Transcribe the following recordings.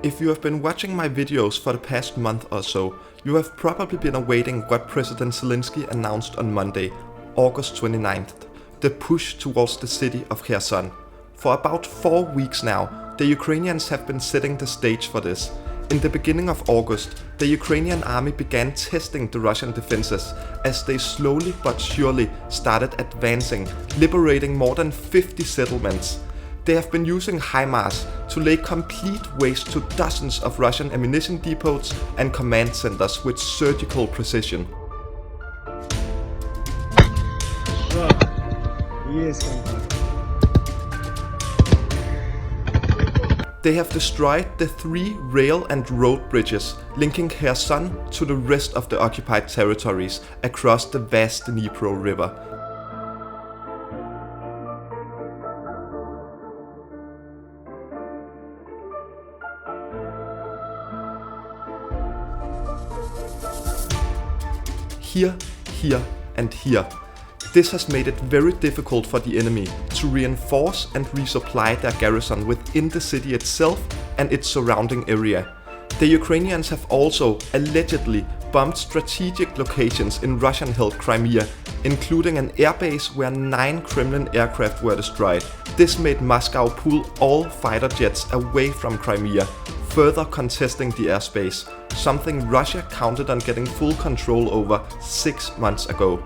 If you have been watching my videos for the past month or so, you have probably been awaiting what President Zelensky announced on Monday, August 29th, the push towards the city of Kherson. For about 4 weeks now, the Ukrainians have been setting the stage for this. In the beginning of August, the Ukrainian army began testing the Russian defenses as they slowly but surely started advancing, liberating more than 50 settlements. They have been using HIMARS to lay complete waste to dozens of Russian ammunition depots and command centers with surgical precision. They have destroyed the 3 rail and road bridges linking Kherson to the rest of the occupied territories across the vast Dnipro River. Here and here. This has made it very difficult for the enemy to reinforce and resupply their garrison within the city itself and its surrounding area. The Ukrainians have also allegedly bombed strategic locations in Russian-held Crimea, including an airbase where 9 Kremlin aircraft were destroyed. This made Moscow pull all fighter jets away from Crimea, further contesting the airspace, something Russia counted on getting full control over 6 months ago.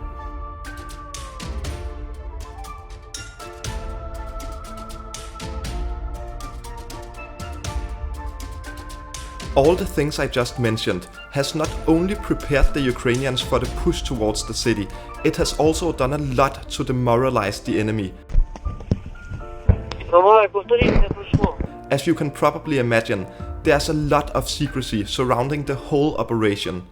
All the things I just mentioned has not only prepared the Ukrainians for the push towards the city, it has also done a lot to demoralize the enemy. As you can probably imagine, there's a lot of secrecy surrounding the whole operation.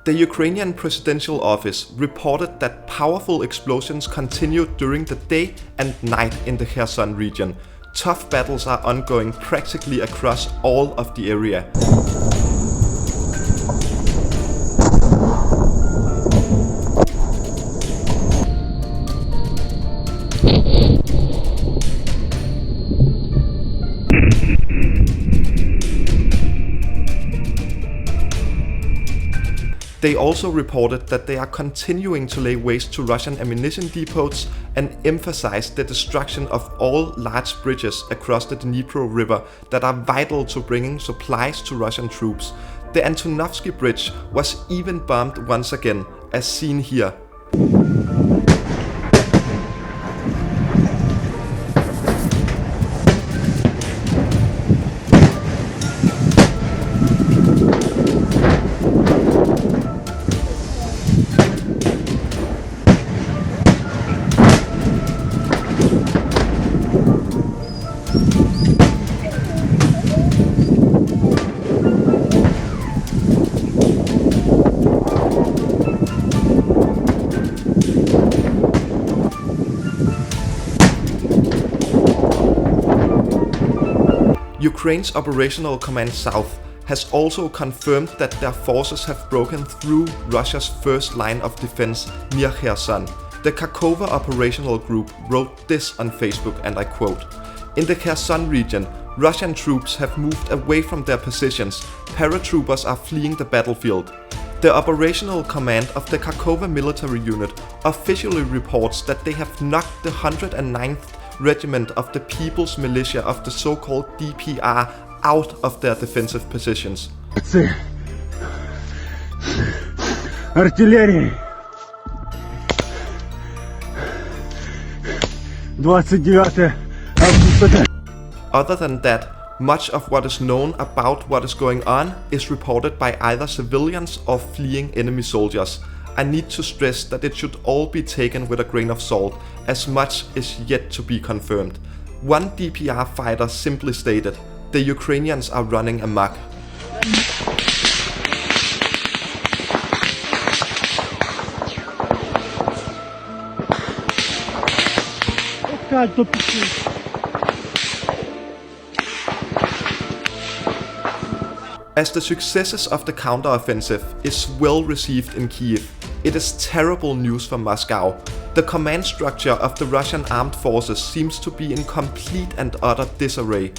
The Ukrainian presidential office reported that powerful explosions continued during the day and night in the Kherson region. Tough battles are ongoing practically across all of the area. They also reported that they are continuing to lay waste to Russian ammunition depots and emphasized the destruction of all large bridges across the Dnipro River that are vital to bringing supplies to Russian troops. The Antonovsky Bridge was even bombed once again, as seen here. Ukraine's Operational Command South has also confirmed that their forces have broken through Russia's first line of defense near Kherson. The Kharkova Operational Group wrote this on Facebook, and I quote, "In the Kherson region, Russian troops have moved away from their positions. Paratroopers are fleeing the battlefield." The operational command of the Kharkova military unit officially reports that they have knocked the 109th Regiment of the People's Militia of the so-called DPR out of their defensive positions. Артиллерии. 29 августа. Other than that, much of what is known about what is going on is reported by either civilians or fleeing enemy soldiers. I need to stress that it should all be taken with a grain of salt, as much is yet to be confirmed. One DPR fighter simply stated, "The Ukrainians are running amok." As the successes of the counteroffensive is well received in Kyiv, it is terrible news for Moscow. The command structure of the Russian armed forces seems to be in complete and utter disarray.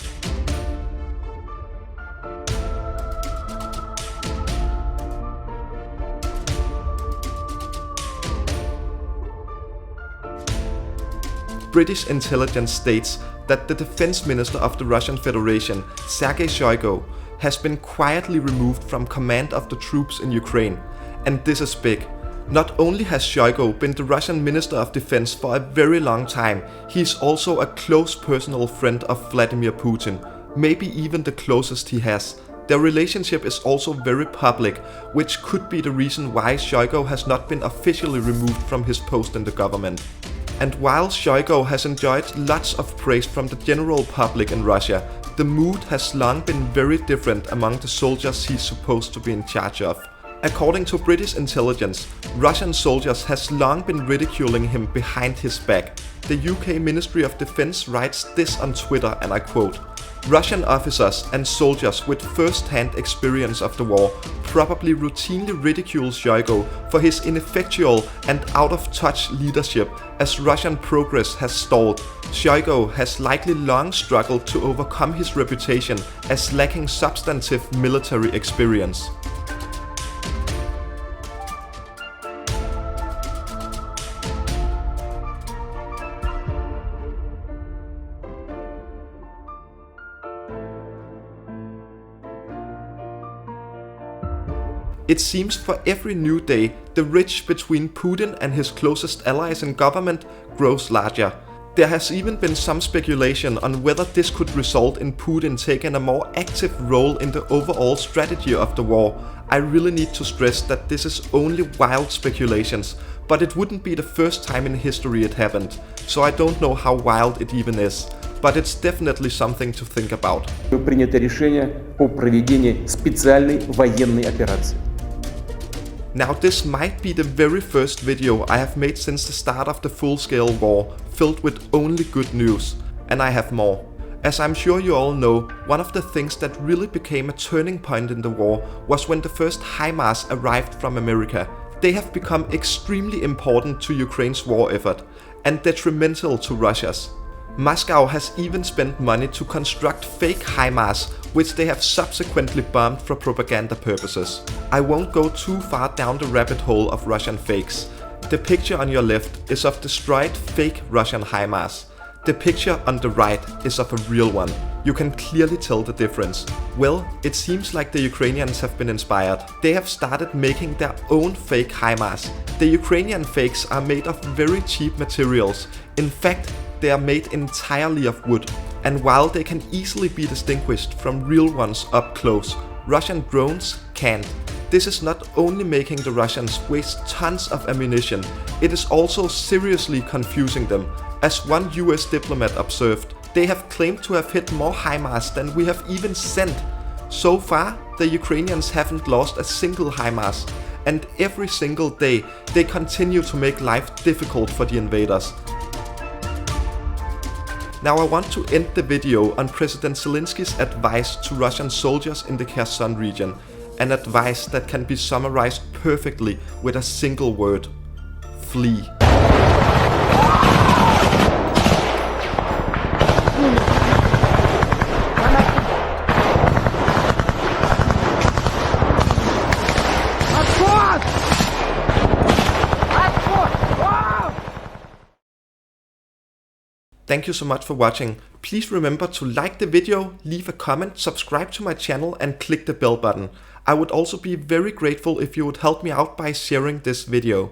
British intelligence states that the defense minister of the Russian Federation, Sergei Shoigu, has been quietly removed from command of the troops in Ukraine. And this is big. Not only has Shoigu been the Russian Minister of Defense for a very long time, he is also a close personal friend of Vladimir Putin, maybe even the closest he has. Their relationship is also very public, which could be the reason why Shoigu has not been officially removed from his post in the government. And while Shoigu has enjoyed lots of praise from the general public in Russia, the mood has long been very different among the soldiers he's supposed to be in charge of. According to British intelligence, Russian soldiers has long been ridiculing him behind his back. The UK Ministry of Defense writes this on Twitter, and I quote, "Russian officers and soldiers with first-hand experience of the war probably routinely ridicule Shoigu for his ineffectual and out-of-touch leadership as Russian progress has stalled. Shoigu has likely long struggled to overcome his reputation as lacking substantive military experience." It seems for every new day, the ridge between Putin and his closest allies in government grows larger. There has even been some speculation on whether this could result in Putin taking a more active role in the overall strategy of the war. I really need to stress that this is only wild speculations, but it wouldn't be the first time in history it happened, so I don't know how wild it even is. But it's definitely something to think about. Принято решение о проведении специальной военной операции. Now this might be the very first video I have made since the start of the full-scale war, filled with only good news, and I have more. As I'm sure you all know, one of the things that really became a turning point in the war was when the first HIMARS arrived from America. They have become extremely important to Ukraine's war effort, and detrimental to Russia's. Moscow has even spent money to construct fake HIMARS, which they have subsequently bombed for propaganda purposes. I won't go too far down the rabbit hole of Russian fakes. The picture on your left is of destroyed fake Russian HIMARS. The picture on the right is of a real one. You can clearly tell the difference. Well, it seems like the Ukrainians have been inspired. They have started making their own fake HIMARS. The Ukrainian fakes are made of very cheap materials. In fact, they are made entirely of wood. And while they can easily be distinguished from real ones up close, Russian drones can't. This is not only making the Russians waste tons of ammunition, it is also seriously confusing them. As one US diplomat observed, they have claimed to have hit more HIMARS than we have even sent. So far, the Ukrainians haven't lost a single HIMARS, and every single day they continue to make life difficult for the invaders. Now I want to end the video on President Zelensky's advice to Russian soldiers in the Kherson region, an advice that can be summarized perfectly with a single word: flee. Thank you so much for watching. Please remember to like the video, leave a comment, subscribe to my channel and click the bell button. I would also be very grateful if you would help me out by sharing this video.